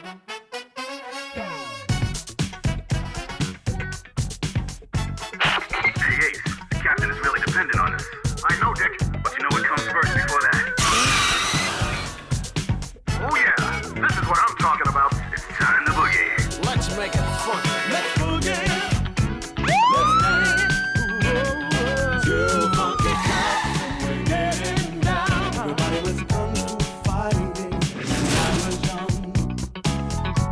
Hey, Ace, the captain is really dependent on us. I know, Dick, but you know what comes first before that? Oh yeah, this is what I'm talking about. It's time to boogie. Let's make it funky. Let's boogie. Let's dance. Two funky cops, we're getting down. Everybody was kung fu fighting when I was young.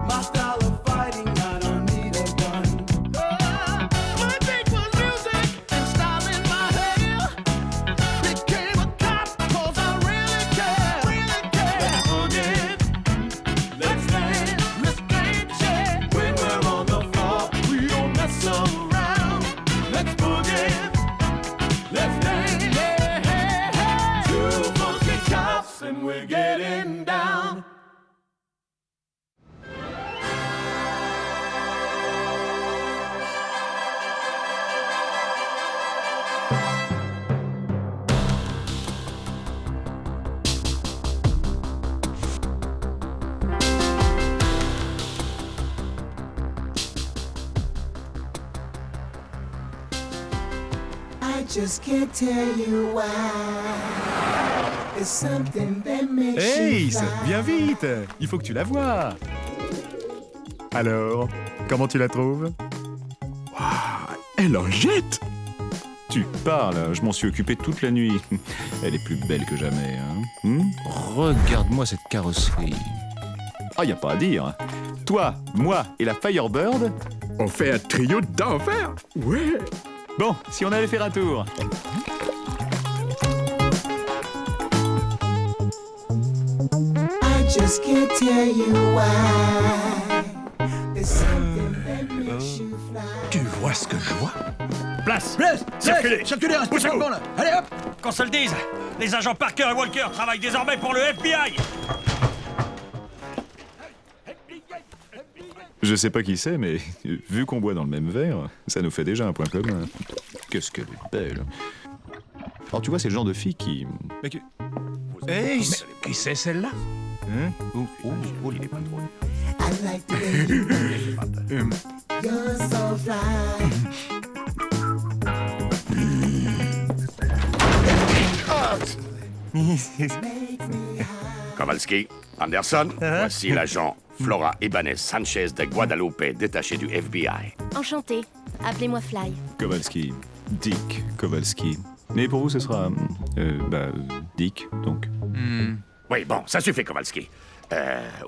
My style of fighting, I don't need a gun. My beat was music and style in my hair. Became a cop 'cause I really care, really care. Let's boogie. Let's dance. Let's dance, yeah. When we're on the floor, we don't mess around. Let's boogie. Let's dance, yeah. Two funky cops and we're getting down. I just can't tell you why. It's something that makes you Ace, fly. viens vite. Il faut que tu la vois. Alors, comment tu la trouves? Elle en jette. Tu parles, je m'en suis occupé toute la nuit. Elle est plus belle que jamais, hein. Regarde-moi cette carrosserie. Ah, y a pas à dire. Toi, moi et la Firebird. On fait un trio d'enfer. Ouais. Bon, si on allait faire un tour. I just can't tell you why. It's something that makes you fly. Tu vois ce que je vois? Place. Circulez. Circulez, restez Poussez-vous. là. Allez hop. Qu'on se le dise, les agents Parker et Walker travaillent désormais pour le FBI. Je sais pas qui c'est, mais vu qu'on boit dans le même verre, ça nous fait déjà un point commun. Qu'est-ce qu'elle est belle. Alors tu vois, c'est le genre de fille qui... Mais que... Ace. Qui c'est celle-là? I like the way you move. You're so fly. Makes me high. Kowalski, Anderson, voici l'agent Flora Ibanez Sanchez de Guadalupe, détaché du FBI. Enchantée. Appelez-moi Fly. Kowalski. Dick Kowalski. Mais pour vous, ce sera... Dick, donc. Oui, bon, ça suffit, Kowalski.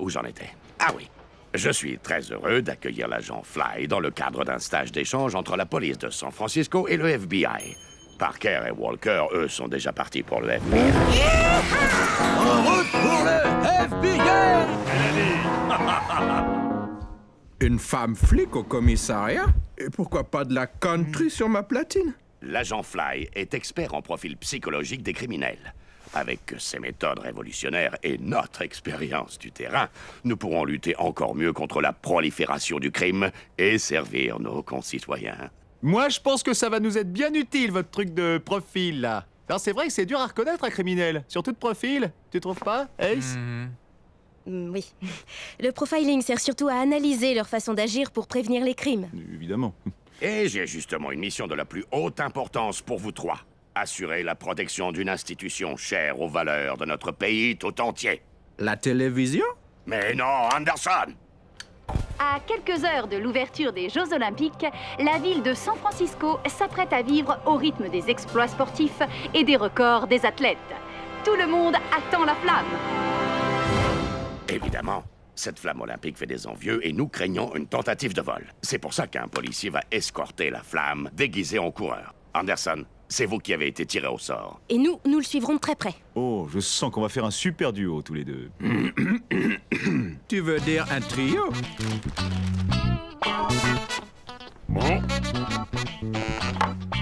Où j'en étais? Ah oui. Je suis très heureux d'accueillir l'agent Fly dans le cadre d'un stage d'échange entre la police de San Francisco et le FBI. Parker et Walker, eux, sont déjà partis pour le FBI. En route pour le FBI. Une femme flic au commissariat? Et pourquoi pas de la country sur ma platine? L'agent Fly est expert en profil psychologique des criminels. Avec ses méthodes révolutionnaires et notre expérience du terrain, nous pourrons lutter encore mieux contre la prolifération du crime et servir nos concitoyens. Moi, je pense que ça va nous être bien utile, votre truc de profil, là. Alors, c'est vrai que c'est dur à reconnaître un criminel, surtout de profil. Tu trouves pas, Ace? Oui. Le profiling sert surtout à analyser leur façon d'agir pour prévenir les crimes. Évidemment. Et j'ai justement une mission de la plus haute importance pour vous trois. Assurer la protection d'une institution chère aux valeurs de notre pays tout entier. La télévision? Mais non, Anderson! À quelques heures de l'ouverture des Jeux Olympiques, la ville de San Francisco s'apprête à vivre au rythme des exploits sportifs et des records des athlètes. Tout le monde attend la flamme. Évidemment, cette flamme olympique fait des envieux et nous craignons une tentative de vol. C'est pour ça qu'un policier va escorter la flamme déguisé en coureur. Anderson, c'est vous qui avez été tiré au sort. Et nous le suivrons de très près. Oh, je sens qu'on va faire un super duo, tous les deux. Tu veux dire un trio?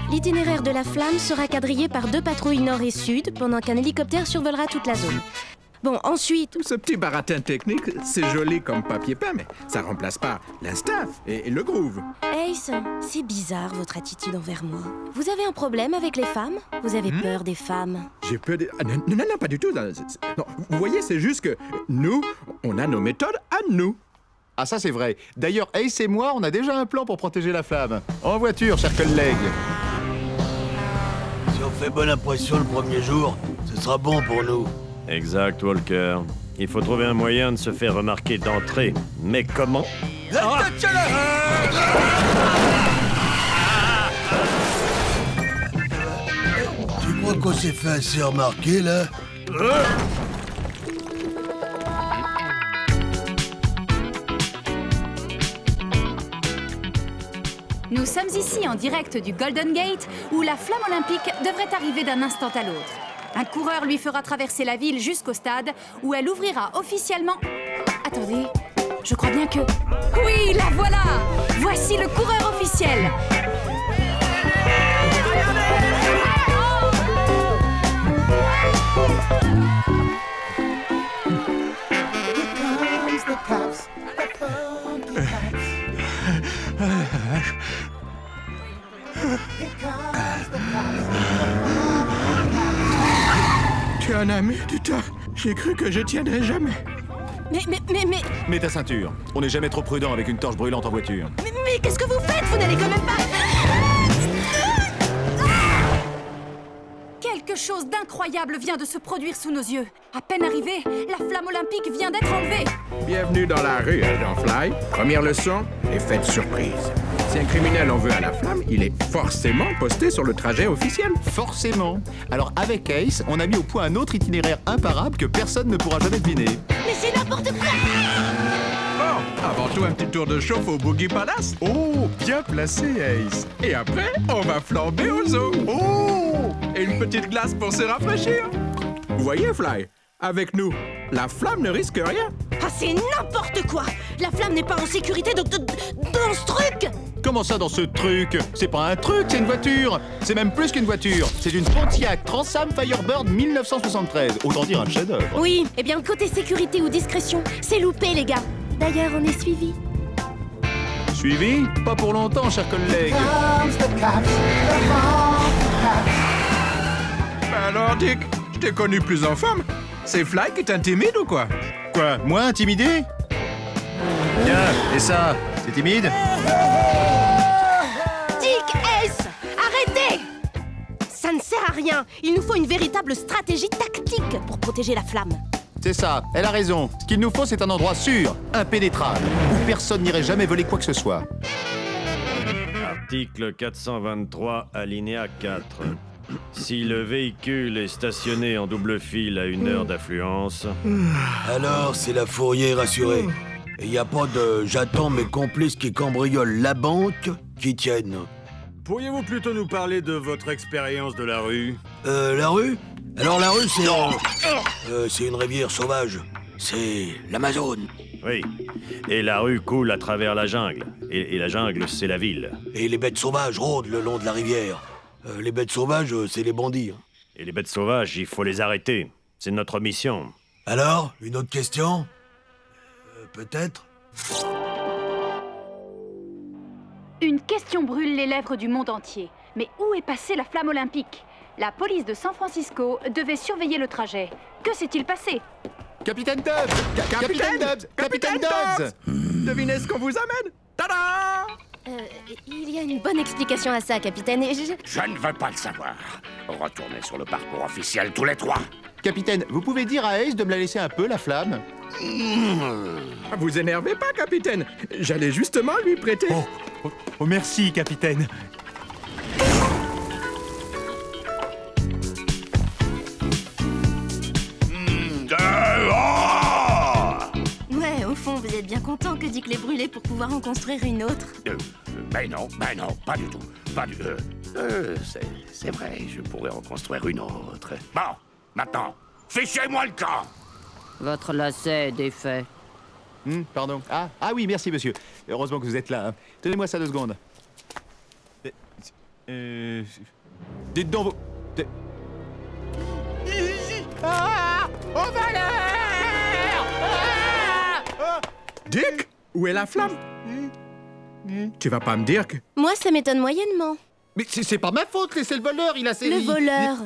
L'itinéraire de la flamme sera quadrillé par 2 patrouilles nord et sud pendant qu'un hélicoptère survolera toute la zone. Bon, ensuite... Ce petit baratin technique, c'est joli comme papier peint, mais ça remplace pas l'instinct et le groove. Ace, c'est bizarre votre attitude envers moi. Vous avez un problème avec les femmes? Vous avez peur des femmes? J'ai peur des... Ah, non, non, non, pas du tout. Non, vous voyez, c'est juste que nous, on a nos méthodes à nous. Ah, ça c'est vrai. D'ailleurs, Ace et moi, on a déjà un plan pour protéger la flamme. En voiture, chers collègues. Si on fait bonne impression le premier jour, ce sera bon pour nous. Exact, Walker. Il faut trouver un moyen de se faire remarquer d'entrée. Mais comment? Tu crois qu'on s'est fait assez remarquer, là? Nous sommes ici en direct du Golden Gate, où la flamme olympique devrait arriver d'un instant à l'autre. Un coureur lui fera traverser la ville jusqu'au stade, où elle ouvrira officiellement... Attendez, je crois bien que... Oui, la voilà! Voici le coureur officiel! Comes the cops, the funky cops. Here comes the cops. Tu es un ami, Dita. J'ai cru que je tiendrais jamais. Mais... Mets ta ceinture. On n'est jamais trop prudent avec une torche brûlante en voiture. Mais qu'est-ce que vous faites? Vous n'allez quand même pas... Quelque chose d'incroyable vient de se produire sous nos yeux. À peine arrivée, la flamme olympique vient d'être enlevée. Bienvenue dans la rue, agent Fly. Première leçon, effet de surprise. Si un criminel en veut à la flamme, il est forcément posté sur le trajet officiel. Forcément. Alors avec Ace, on a mis au point un autre itinéraire imparable que personne ne pourra jamais deviner. Mais c'est n'importe quoi! Bon, avant tout, un petit tour de chauffe au Boogie Palace. Oh, bien placé, Ace. Et après, on va flamber au zoo. Oh! Et une petite glace pour se rafraîchir. Vous voyez, Fly? Avec nous, la flamme ne risque rien. Ah, c'est n'importe quoi! La flamme n'est pas en sécurité dans ce truc! Comment ça dans ce truc? C'est pas un truc, c'est une voiture. C'est même plus qu'une voiture. C'est une Pontiac Trans-Am Firebird 1973. Autant dire un chef-d'œuvre. Oui, eh bien, côté sécurité ou discrétion, c'est loupé, les gars. D'ailleurs, on est suivis. Suivi? Pas pour longtemps, chers collègues. Comes the cops, the funky cops. Bah alors, Dick, je t'ai connu plus en forme. C'est Fly qui t'intimide ou quoi? Quoi? Moi, intimidé? Bien, et ça? C'est timide? Dick, Ace, arrêtez! Ça ne sert à rien. Il nous faut une véritable stratégie tactique pour protéger la flamme. C'est ça, elle a raison. Ce qu'il nous faut, c'est un endroit sûr, impénétrable, où personne n'irait jamais voler quoi que ce soit. Article 423, alinéa 4. Si le véhicule est stationné en double file à une heure d'affluence... Alors, c'est la fourrière assurée. Et y a pas de j'attends mes complices qui cambriolent la banque qui tiennent. Pourriez-vous plutôt nous parler de votre expérience de la rue? La rue? Alors la rue, c'est une rivière sauvage. C'est l'Amazone. Oui. Et la rue coule à travers la jungle. Et la jungle, c'est la ville. Et les bêtes sauvages rôdent le long de la rivière. Les bêtes sauvages, c'est les bandits. Hein. Et les bêtes sauvages, il faut les arrêter. C'est notre mission. Alors, une autre question? Peut-être? Une question brûle les lèvres du monde entier. Mais où est passée la flamme olympique? La police de San Francisco devait surveiller le trajet. Que s'est-il passé? Capitaine Dubs! Capitaine Dubs! Capitaine Dubs! Devinez ce qu'on vous amène? Tada! Il y a une bonne explication à ça, capitaine, et Je ne veux pas le savoir. Retournez sur le parcours officiel tous les trois. Capitaine, vous pouvez dire à Ace de me la laisser un peu, la flamme? Vous énervez pas, capitaine. J'allais justement lui prêter. Oh, merci, capitaine. Ouais, au fond, vous êtes bien content que Dick l'ait brûlé pour pouvoir en construire une autre. Ben non, pas du tout. C'est vrai, je pourrais en construire une autre. Bon, maintenant, fichez-moi le camp! Votre lacet est défait. Pardon. Ah oui, merci, monsieur. Heureusement que vous êtes là. Hein. Tenez-moi ça 2 secondes. Dites donc, vous... Au valeur! Dick, où est la flamme? Tu vas pas me dire que... Moi, ça m'étonne moyennement. Mais c'est pas ma faute, laissez le voleur, il a ses... Le voleur,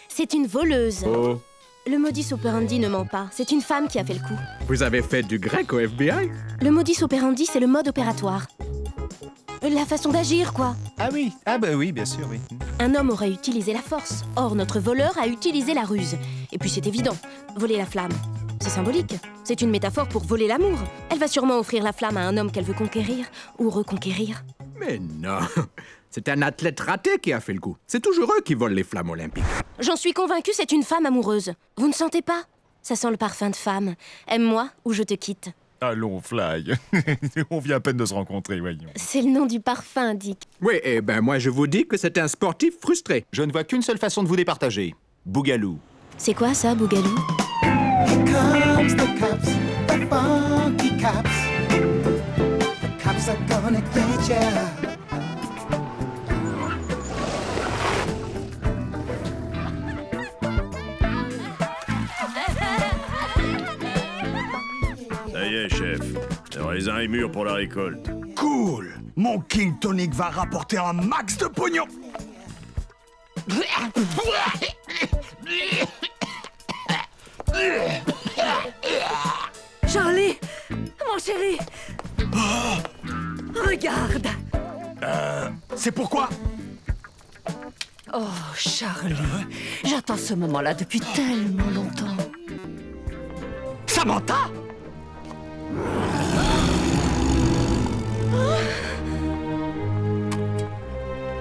c'est une voleuse. Oh, Le modus operandi ne ment pas. C'est une femme qui a fait le coup. Vous avez fait du grec au FBI? Le modus operandi, c'est le mode opératoire. La façon d'agir, quoi. Ah oui, oui, bien sûr, oui. Un homme aurait utilisé la force. Or, notre voleur a utilisé la ruse. Et puis c'est évident, voler la flamme. C'est symbolique. C'est une métaphore pour voler l'amour. Elle va sûrement offrir la flamme à un homme qu'elle veut conquérir ou reconquérir. Mais non, c'est un athlète raté qui a fait le coup. C'est toujours eux qui volent les flammes olympiques. J'en suis convaincue, c'est une femme amoureuse. Vous ne sentez pas? Ça sent le parfum de femme. Aime-moi ou je te quitte. Allons, Fly. On vient à peine de se rencontrer, voyons. C'est le nom du parfum, Dick. Oui, eh ben moi je vous dis que c'est un sportif frustré. Je ne vois qu'une seule façon de vous départager. Bougalou. C'est quoi ça, Bougalou? Here comes the cops, the funky cops. The cops are gonna get ya. Ça y est, chef. Le raisin est mûr pour la récolte. Cool. Mon King Tonic va rapporter un max de pognon. Charlie, mon chéri, regarde. C'est pourquoi? Oh, Charlie, j'attends ce moment-là depuis tellement longtemps. Samantha?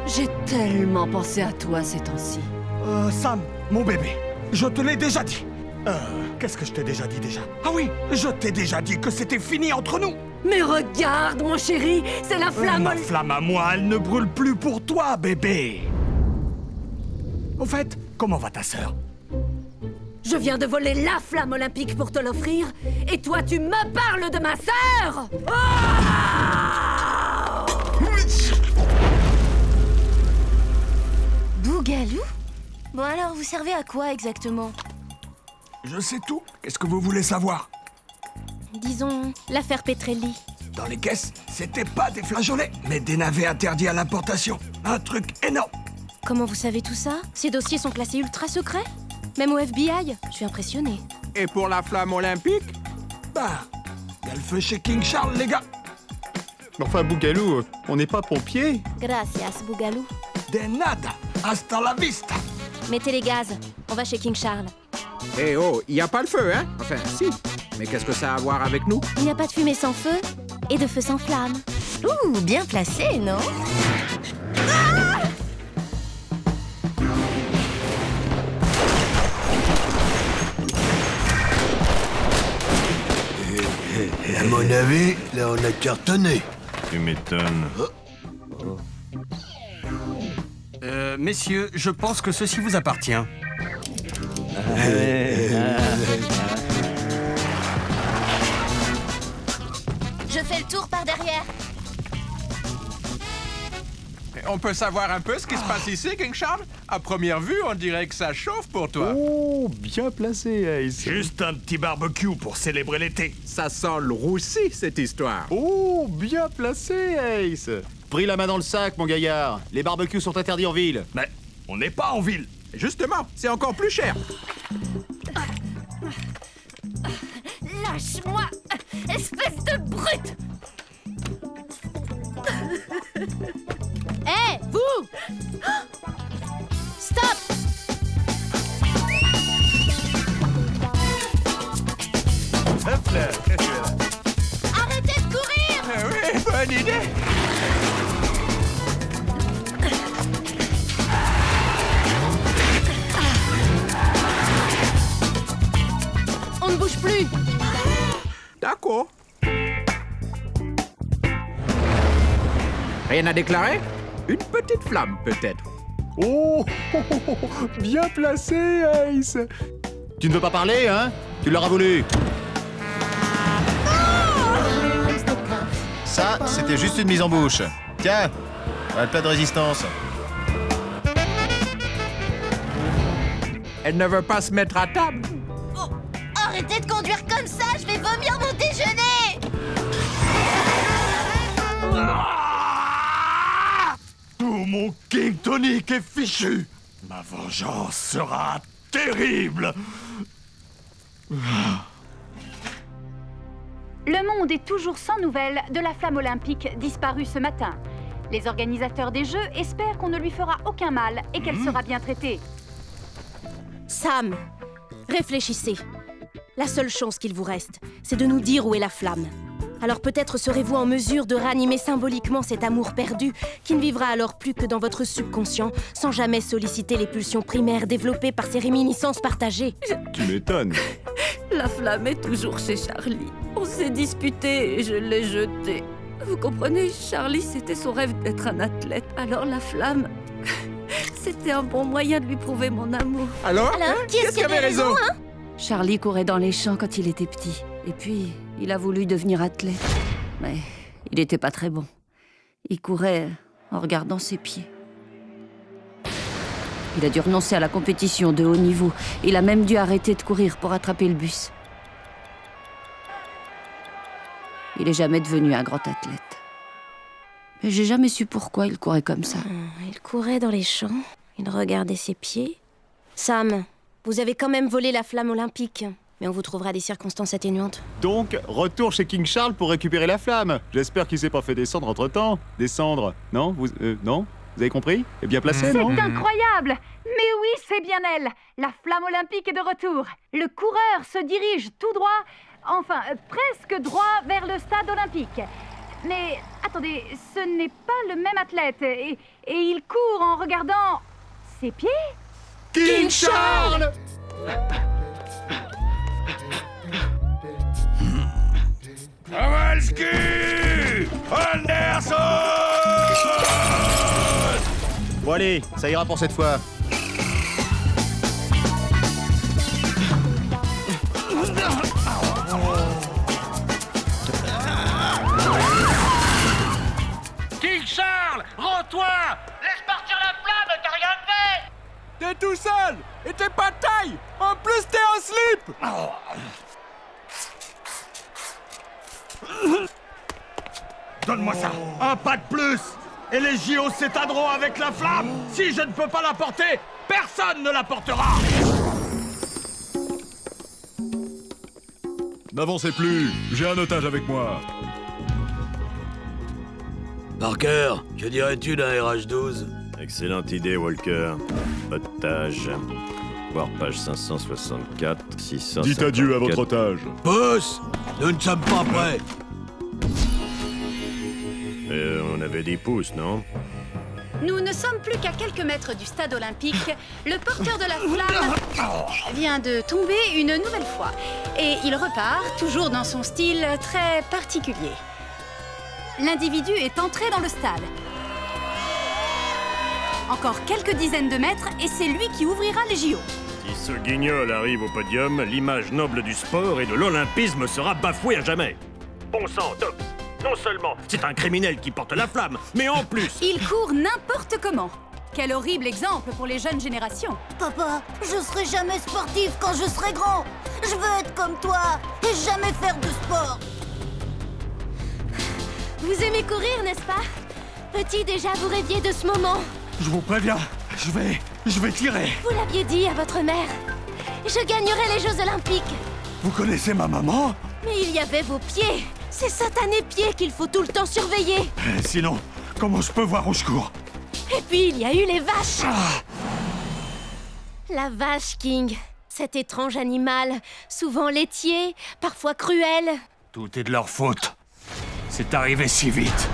J'ai tellement pensé à toi ces temps-ci. Sam, mon bébé, je te l'ai déjà dit. Qu'est-ce que je t'ai déjà dit déjà? Ah oui, je t'ai déjà dit que c'était fini entre nous. Mais regarde, mon chéri, c'est la flamme. Ma flamme à moi, elle ne brûle plus pour toi, bébé. Au fait, comment va ta sœur? Je viens de voler la flamme olympique pour te l'offrir, et toi tu me parles de ma sœur. Bougalou? Bon alors, vous servez à quoi exactement? Je sais tout. Qu'est-ce que vous voulez savoir? Disons, l'affaire Petrelli. Dans les caisses, c'était pas des flageolets, mais des navets interdits à l'importation. Un truc énorme. Comment vous savez tout ça? Ces dossiers sont classés ultra secrets? Même au FBI? Je suis impressionnée. Et pour la flamme olympique? Bah, y'a le feu chez King Charles, les gars. Enfin, Bougalou, on n'est pas pompiers. Gracias, Bougalou. De nada. Hasta la vista. Mettez les gaz. On va chez King Charles. Eh oh, il n'y a pas le feu, hein? Enfin, si. Mais qu'est-ce que ça a à voir avec nous? Il n'y a pas de fumée sans feu et de feu sans flamme. Ouh, bien placé, non? À mon avis, là, on a cartonné. Tu m'étonnes. Messieurs, je pense que ceci vous appartient. Je fais le tour par derrière. On peut savoir un peu ce qui se passe ici, King Charles? À première vue, on dirait que ça chauffe pour toi. Oh, bien placé, Ace. Juste un petit barbecue pour célébrer l'été. Ça sent le roussi, cette histoire. Oh, bien placé, Ace. Pris la main dans le sac, mon gaillard. Les barbecues sont interdits en ville. Mais on n'est pas en ville. Justement, c'est encore plus cher. Lâche-moi, espèce de brute. Hé, vous! Stop! Hop là. Arrêtez de courir! Oui, bonne idée. On ne bouge plus! D'accord. Rien à déclarer? Une petite flamme, peut-être. Oh, bien placé, Ace. Tu ne veux pas parler, hein? Tu l'auras voulu. Ça, c'était juste une mise en bouche. Tiens, un plat de résistance. Elle ne veut pas se mettre à table. Oh, arrêtez de conduire comme ça, je vais vomir mon déjeuner! Tout mon King Tonic est fichu. Ma vengeance sera terrible. Le monde est toujours sans nouvelles de la flamme olympique disparue ce matin. Les organisateurs des Jeux espèrent qu'on ne lui fera aucun mal et qu'elle sera bien traitée. Sam, réfléchissez. La seule chance qu'il vous reste, c'est de nous dire où est la flamme. Alors peut-être serez-vous en mesure de ranimer symboliquement cet amour perdu qui ne vivra alors plus que dans votre subconscient, sans jamais solliciter les pulsions primaires développées par ces réminiscences partagées. Tu m'étonnes. La flamme est toujours chez Charlie. On s'est disputé et je l'ai jeté. Vous comprenez, Charlie, c'était son rêve d'être un athlète. Alors la flamme, c'était un bon moyen de lui prouver mon amour. Alors, qui est-ce qui avait raison, hein? Charlie courait dans les champs quand il était petit. Et puis, il a voulu devenir athlète. Mais il n'était pas très bon. Il courait en regardant ses pieds. Il a dû renoncer à la compétition de haut niveau. Il a même dû arrêter de courir pour attraper le bus. Il n'est jamais devenu un grand athlète. Mais j'ai jamais su pourquoi il courait comme ça. Il courait dans les champs, il regardait ses pieds. Sam, vous avez quand même volé la flamme olympique. Mais on vous trouvera des circonstances atténuantes. Donc, retour chez King Charles pour récupérer la flamme. J'espère qu'il s'est pas fait descendre entre-temps. Descendre, non? Non? Vous avez compris? Et bien placé, non? C'est incroyable! Mais oui, c'est bien elle! La flamme olympique est de retour. Le coureur se dirige tout droit, enfin, presque droit vers le stade olympique. Mais attendez, ce n'est pas le même athlète. Et il court en regardant ses pieds? King Charles! Kowalski! Anderson! Bon allez, ça ira pour cette fois. King Charles, rends-toi! Laisse partir la flamme, t'as rien fait! T'es tout seul et t'es pas de taille. En plus, t'es en slip. Donne-moi ça. Un pas de plus. Et les JO s'éteindront avec la flamme. Si je ne peux pas la porter, personne ne la portera. N'avancez plus, j'ai un otage avec moi. Parker, que dirais-tu d'un RH-12? Excellente idée, Walker. Otage. Voir page 564, 654... Dites adieu à votre otage. Boss, nous ne sommes pas prêts. On avait des pouces, non? Nous ne sommes plus qu'à quelques mètres du stade olympique. Le porteur de la flamme vient de tomber une nouvelle fois. Et il repart, toujours dans son style très particulier. L'individu est entré dans le stade. Encore quelques dizaines de mètres et c'est lui qui ouvrira les JO. Si ce guignol arrive au podium, l'image noble du sport et de l'olympisme sera bafouée à jamais. Bon sang, Tops! Non seulement c'est un criminel qui porte la flamme, mais en plus... Il court n'importe comment. Quel horrible exemple pour les jeunes générations. Papa, je serai jamais sportif quand je serai grand. Je veux être comme toi et jamais faire de sport. Vous aimez courir, n'est-ce pas? Petit, déjà, vous rêviez de ce moment. Je vous préviens, je vais tirer. Vous l'aviez dit à votre mère. Je gagnerai les Jeux Olympiques. Vous connaissez ma maman? Mais il y avait vos pieds. Ces satanés pieds qu'il faut tout le temps surveiller. Sinon, comment je peux voir où je cours? Et puis, il y a eu les vaches. La vache, King. Cet étrange animal, souvent laitier, parfois cruel. Tout est de leur faute. C'est arrivé si vite.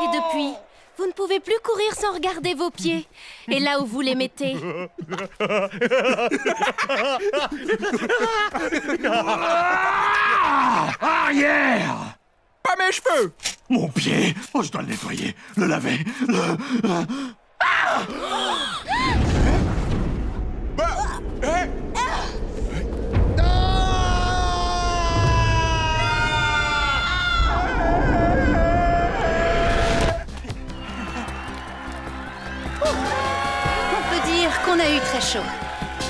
Et depuis, vous ne pouvez plus courir sans regarder vos pieds. Et là où vous les mettez. Arrière! Pas mes cheveux! Mon pied! Oh, je dois le nettoyer, le laver, On peut dire qu'on a eu très chaud.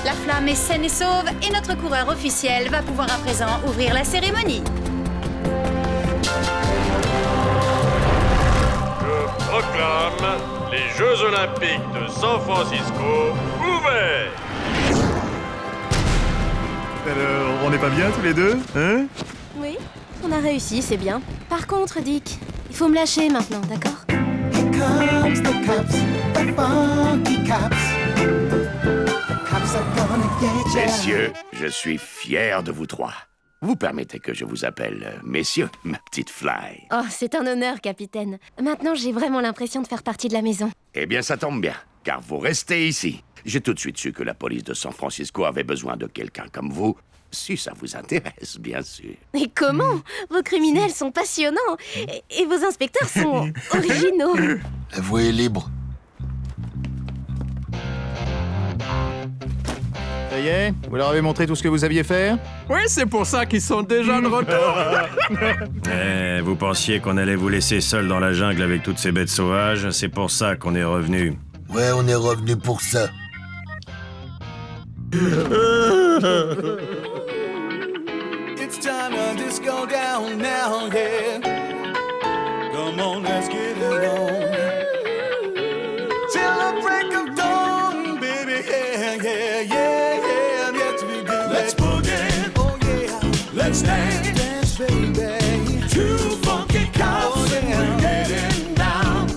La flamme est saine et sauve et notre coureur officiel va pouvoir à présent ouvrir la cérémonie. programme, les Jeux Olympiques de San Francisco ouverts. Alors, on n'est pas bien tous les deux, hein? Oui, on a réussi, c'est bien. Par contre, Dick, il faut me lâcher maintenant, d'accord? Here comes the cops, the funky cops. The cops are gonna get ya. Messieurs, je suis fier de vous trois. Vous permettez que je vous appelle messieurs, ma petite Fly. Oh, c'est un honneur, capitaine. Maintenant, j'ai vraiment l'impression de faire partie de la maison. Eh bien, ça tombe bien, car vous restez ici. J'ai tout de suite su que la police de San Francisco avait besoin de quelqu'un comme vous, si ça vous intéresse, bien sûr. Et comment? Vos criminels sont passionnants et vos inspecteurs sont originaux. La voie est libre. Ça y est, vous leur avez montré tout ce que vous aviez fait? Oui, c'est pour ça qu'ils sont déjà de retour. Vous pensiez qu'on allait vous laisser seul dans la jungle avec toutes ces bêtes sauvages? C'est pour ça qu'on est revenu. Ouais, on est revenu pour ça. It's time to disco down now, yeah. Come on, let's get it on. Till the break of dawn, baby, yeah, yeah, yeah, yeah. Let's be good. Let's boogie, oh yeah. Let's dance, dance, baby. Two funky cops, oh, yeah. And we're getting down.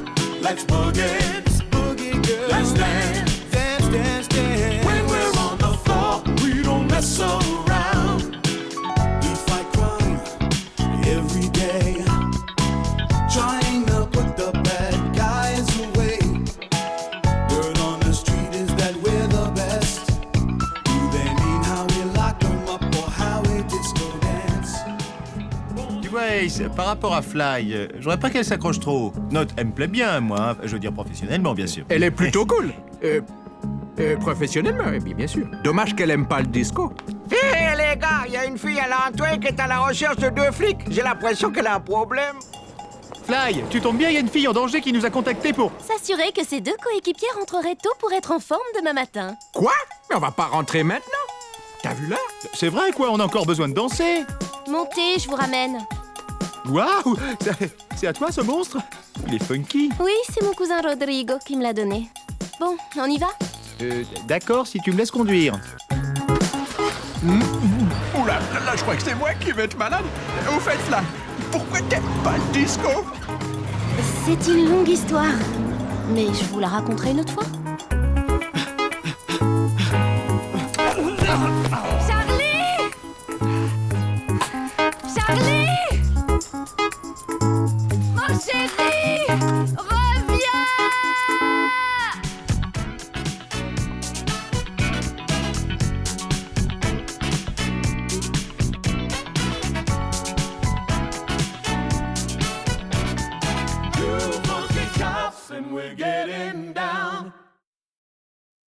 Let's boogie, let's boogie, girl. Let's dance, dance, dance, dance. When we're on the floor, we don't mess around. We fight crime every day, trying to put the bad guys away. Word on the street is that we're the best. Do they mean how we lock them up or how we disco dance? Tu vois, Ace, par rapport à Fly, je voudrais pas qu'elle s'accroche trop. Note, elle me plaît bien, moi. Hein. Je veux dire professionnellement, bien sûr. Elle est plutôt cool. Professionnellement, bien sûr. Dommage qu'elle aime pas le disco. Hé les gars, il y a une fille à l'entrée qui est à la recherche de 2 flics. J'ai l'impression qu'elle a un problème. Fly, tu tombes bien, il y a une fille en danger qui nous a contactés pour... S'assurer que ces 2 coéquipiers rentreraient tôt pour être en forme demain matin. Quoi? Mais on va pas rentrer maintenant. T'as vu là? C'est vrai, quoi, on a encore besoin de danser. Montez, je vous ramène. Waouh! C'est à toi, ce monstre? Il est funky. Oui, c'est mon cousin Rodrigo qui me l'a donné. Bon, on y va? D'accord, si tu me laisses conduire. Oula, là, je crois que c'est moi qui vais être malade. Au fait, là, pourquoi t'aimes pas le disco? C'est une longue histoire, mais je vous la raconterai une autre fois. Charlie! Charlie! Mon chéri! Reviens! Two funky cops and we're getting down.